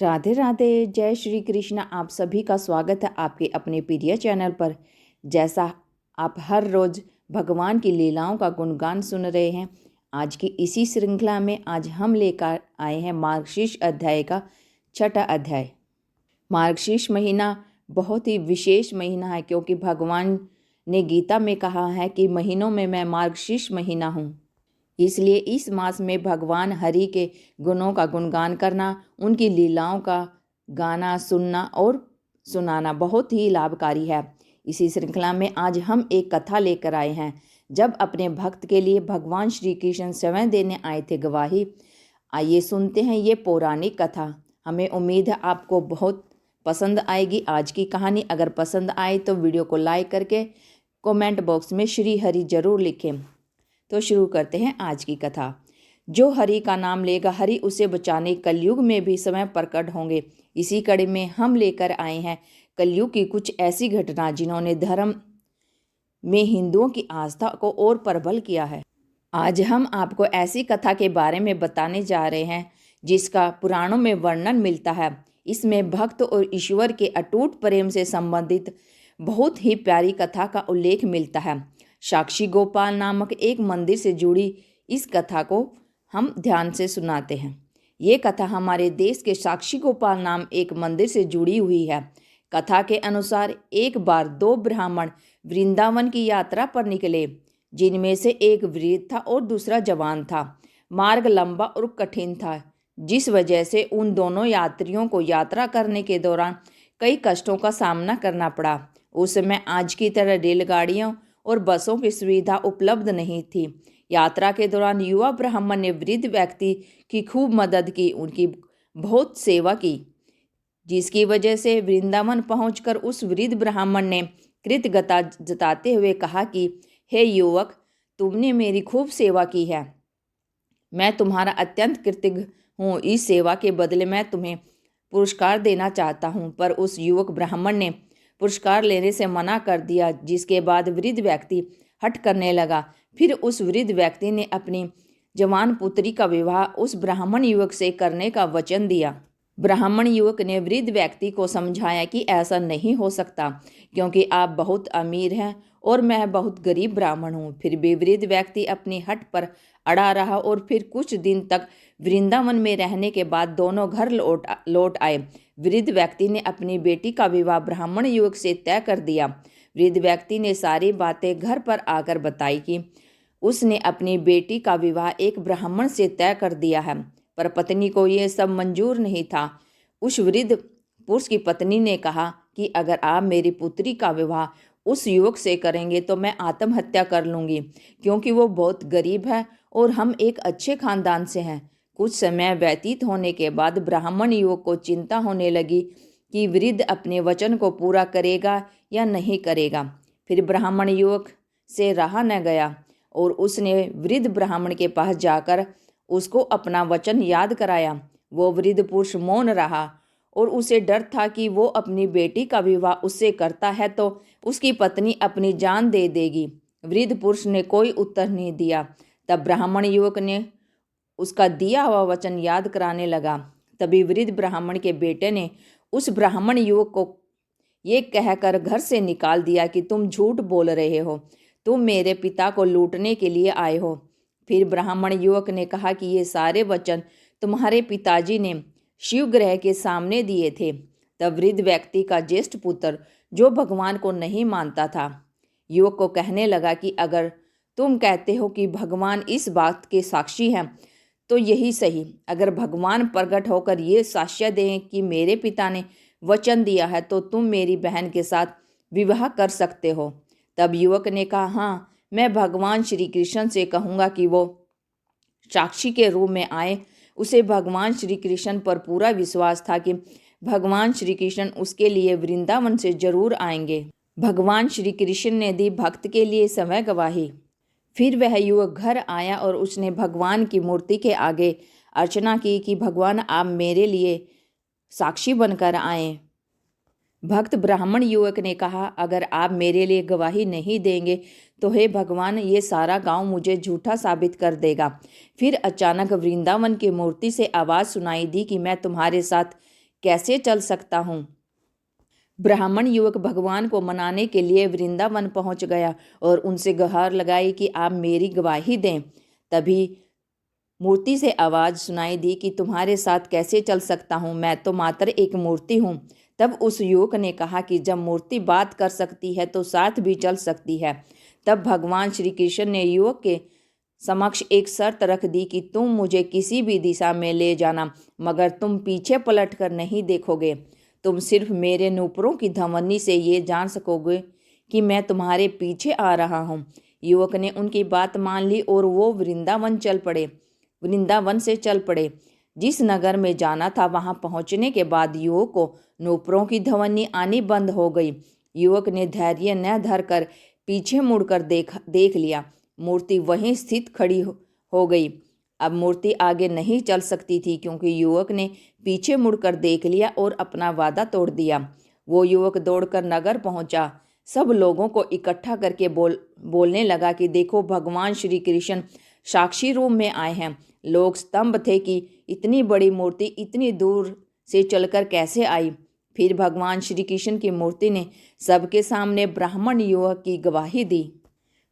राधे राधे, जय श्री कृष्ण। आप सभी का स्वागत है आपके अपने प्रिय चैनल पर। जैसा आप हर रोज़ भगवान की लीलाओं का गुणगान सुन रहे हैं, आज की इसी श्रृंखला में आज हम लेकर आए हैं मार्गशीर्ष अध्याय का छठा अध्याय। मार्गशीर्ष महीना बहुत ही विशेष महीना है, क्योंकि भगवान ने गीता में कहा है कि महीनों में मैं मार्गशीर्ष महीना हूँ। इसलिए इस मास में भगवान हरि के गुणों का गुणगान करना, उनकी लीलाओं का गाना, सुनना और सुनाना बहुत ही लाभकारी है। इसी श्रृंखला में आज हम एक कथा लेकर आए हैं। जब अपने भक्त के लिए भगवान श्री कृष्ण स्वयं देने आए थे गवाही। आइए सुनते हैं ये पौराणिक कथा। हमें उम्मीद है आपको बहुत पसंद आएगी आज की कहानी। अगर पसंद आए तो वीडियो को लाइक करके कमेंट बॉक्स में श्री हरि जरूर लिखें। तो शुरू करते हैं आज की कथा। जो हरि का नाम लेगा, हरि उसे बचाने कलयुग में भी समय प्रकट होंगे। इसी कड़ी में हम लेकर आए हैं कलयुग की कुछ ऐसी घटना जिन्होंने धर्म में हिंदुओं की आस्था को और प्रबल किया है। आज हम आपको ऐसी कथा के बारे में बताने जा रहे हैं जिसका पुराणों में वर्णन मिलता है। इसमें भक्त और ईश्वर के अटूट प्रेम से संबंधित बहुत ही प्यारी कथा का उल्लेख मिलता है। साक्षी गोपाल नामक एक मंदिर से जुड़ी इस कथा को हम ध्यान से सुनाते हैं। ये कथा हमारे देश के साक्षी गोपाल नाम एक मंदिर से जुड़ी हुई है। कथा के अनुसार एक बार दो ब्राह्मण वृंदावन की यात्रा पर निकले, जिनमें से एक वृद्ध था और दूसरा जवान था। मार्ग लंबा और कठिन था, जिस वजह से उन दोनों यात्रियों को यात्रा करने के दौरान कई कष्टों का सामना करना पड़ा। उस समय आज की तरह रेलगाड़ियों और बसों की सुविधा उपलब्ध नहीं थी। यात्रा के दौरान युवा ब्राह्मण ने वृद्ध व्यक्ति की खूब मदद की, उनकी बहुत सेवा की, जिसकी वजह से वृंदावन पहुंचकर उस वृद्ध ब्राह्मण ने कृतज्ञता जताते हुए कहा कि हे युवक, तुमने मेरी खूब सेवा की है। मैं तुम्हारा अत्यंत कृतज्ञ हूँ। इस सेवा के बदले मैं तुम्हें पुरस्कार देना चाहता हूँ। पर उस युवक ब्राह्मण ने पुरस्कार लेने से मना कर दिया, जिसके बाद वृद्ध व्यक्ति हट करने लगा। फिर उस वृद्ध व्यक्ति ने अपनी जवान पुत्री का विवाह उस ब्राह्मण युवक से करने का वचन दिया। ब्राह्मण युवक ने वृद्ध व्यक्ति को समझाया कि ऐसा नहीं हो सकता, क्योंकि आप बहुत अमीर हैं और मैं बहुत गरीब ब्राह्मण हूँ। फिर भी वृद्ध व्यक्ति अपनी हट पर अड़ा रहा और फिर कुछ दिन तक वृंदावन में रहने के बाद दोनों घर लौट आए। वृद्ध व्यक्ति ने अपनी बेटी का विवाह ब्राह्मण युवक से तय कर दिया। वृद्ध व्यक्ति ने सारी बातें घर पर आकर बताई कि उसने अपनी बेटी का विवाह एक ब्राह्मण से तय कर दिया है, पर पत्नी को यह सब मंजूर नहीं था। उस वृद्ध पुरुष की पत्नी ने कहा कि अगर आप मेरी पुत्री का विवाह उस युवक से करेंगे तो मैं आत्महत्या कर लूँगी, क्योंकि वो बहुत गरीब है और हम एक अच्छे खानदान से हैं। कुछ समय व्यतीत होने के बाद ब्राह्मण युवक को चिंता होने लगी कि वृद्ध अपने वचन को पूरा करेगा या नहीं करेगा। फिर ब्राह्मण युवक से रहा न गया और उसने वृद्ध ब्राह्मण के पास जाकर उसको अपना वचन याद कराया। वो वृद्ध पुरुष मौन रहा और उसे डर था कि वो अपनी बेटी का विवाह उससे करता है तो उसकी पत्नी अपनी जान दे देगी। वृद्ध पुरुष ने कोई उत्तर नहीं दिया। तब ब्राह्मण युवक ने उसका दिया हुआ वचन याद कराने लगा। तभी वृद्ध ब्राह्मण के बेटे ने उस ब्राह्मण युवक को ये कहकर घर से निकाल दिया कि तुम झूठ बोल रहे हो, तुम मेरे पिता को लूटने के लिए आए हो। फिर ब्राह्मण युवक ने कहा कि ये सारे वचन तुम्हारे पिताजी ने शिव ग्रह के सामने दिए थे। तब वृद्ध व्यक्ति का ज्येष्ठ पुत्र, जो भगवान को नहीं मानता था, युवक को कहने लगा कि अगर तुम कहते हो कि भगवान इस बात के साक्षी हैं तो यही सही। अगर भगवान प्रकट होकर ये साक्ष्य दें कि मेरे पिता ने वचन दिया है तो तुम मेरी बहन के साथ विवाह कर सकते हो। तब युवक ने कहा, हाँ, मैं भगवान श्री कृष्ण से कहूँगा कि वो साक्षी के रूप में आए। उसे भगवान श्री कृष्ण पर पूरा विश्वास था कि भगवान श्री कृष्ण उसके लिए वृंदावन से जरूर आएंगे। भगवान श्री कृष्ण ने दी भक्त के लिए समय गवाही। फिर वह युवक घर आया और उसने भगवान की मूर्ति के आगे अर्चना की कि भगवान आप मेरे लिए साक्षी बनकर आए। भक्त ब्राह्मण युवक ने कहा, अगर आप मेरे लिए गवाही नहीं देंगे तो हे भगवान, ये सारा गांव मुझे झूठा साबित कर देगा। फिर अचानक वृंदावन की मूर्ति से आवाज़ सुनाई दी कि मैं तुम्हारे साथ कैसे चल सकता हूँ। ब्राह्मण युवक भगवान को मनाने के लिए वृंदावन पहुंच गया और उनसे गुहार लगाई कि आप मेरी गवाही दें। तभी मूर्ति से आवाज़ सुनाई दी कि तुम्हारे साथ कैसे चल सकता हूँ, मैं तो मात्र एक मूर्ति हूँ। तब उस युवक ने कहा कि जब मूर्ति बात कर सकती है तो साथ भी चल सकती है। तब भगवान श्री कृष्ण ने युवक के समक्ष एक शर्त रख दी कि तुम मुझे किसी भी दिशा में ले जाना, मगर तुम पीछे पलट कर नहीं देखोगे। तुम सिर्फ मेरे नूपुरों की ध्वनि से ये जान सकोगे कि मैं तुम्हारे पीछे आ रहा हूँ। युवक ने उनकी बात मान ली और वो वृंदावन से चल पड़े। जिस नगर में जाना था वहां पहुंचने के बाद युवक को नूपुरों की ध्वनि आनी बंद हो गई। युवक ने धैर्य न धर कर पीछे मुड़कर देख लिया। मूर्ति वहीं स्थित खड़ी हो गई। अब मूर्ति आगे नहीं चल सकती थी क्योंकि युवक ने पीछे मुड़कर देख लिया और अपना वादा तोड़ दिया। वो युवक दौड़कर नगर पहुंचा, सब लोगों को इकट्ठा करके बोलने लगा कि देखो, भगवान श्री कृष्ण साक्षी रूप में आए हैं। लोग स्तंभ थे कि इतनी बड़ी मूर्ति इतनी दूर से चलकर कैसे आई। फिर भगवान श्री कृष्ण की मूर्ति ने सबके सामने ब्राह्मण युवक की गवाही दी।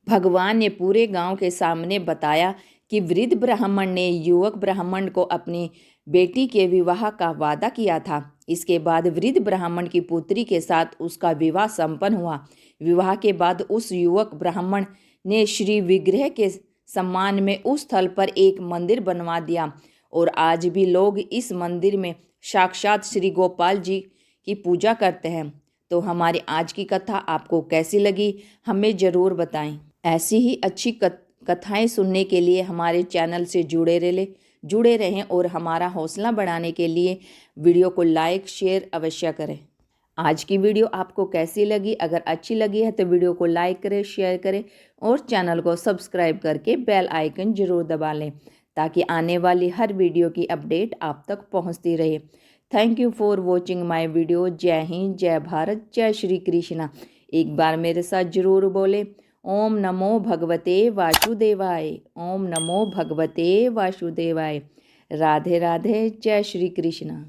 भगवान ने पूरे गांव के सामने बताया कि वृद्ध ब्राह्मण ने युवक ब्राह्मण को अपनी बेटी के विवाह का वादा किया था। इसके बाद वृद्ध ब्राह्मण की पुत्री के साथ उसका विवाह संपन्न हुआ। विवाह के बाद उस युवक ब्राह्मण ने श्री विग्रह के सम्मान में उस स्थल पर एक मंदिर बनवा दिया और आज भी लोग इस मंदिर में साक्षात श्री गोपाल जी की पूजा करते हैं। तो हमारी आज की कथा आपको कैसी लगी, हमें ज़रूर बताएं। ऐसी ही अच्छी कथाएं सुनने के लिए हमारे चैनल से जुड़े रहें और हमारा हौसला बढ़ाने के लिए वीडियो को लाइक शेयर अवश्य करें। आज की वीडियो आपको कैसी लगी? अगर अच्छी लगी है तो वीडियो को लाइक करें, शेयर करें और चैनल को सब्सक्राइब करके बेल आइकन जरूर दबा लें ताकि आने वाली हर वीडियो की अपडेट आप तक पहुंचती रहे। Thank you for watching my video. जय हिंद, जय भारत, जय श्री कृष्णा। एक बार मेरे साथ जरूर बोले, ओम नमो भगवते वासुदेवाय। ओम नमो भगवते वासुदेवाय। राधे राधे, जय श्री कृष्णा।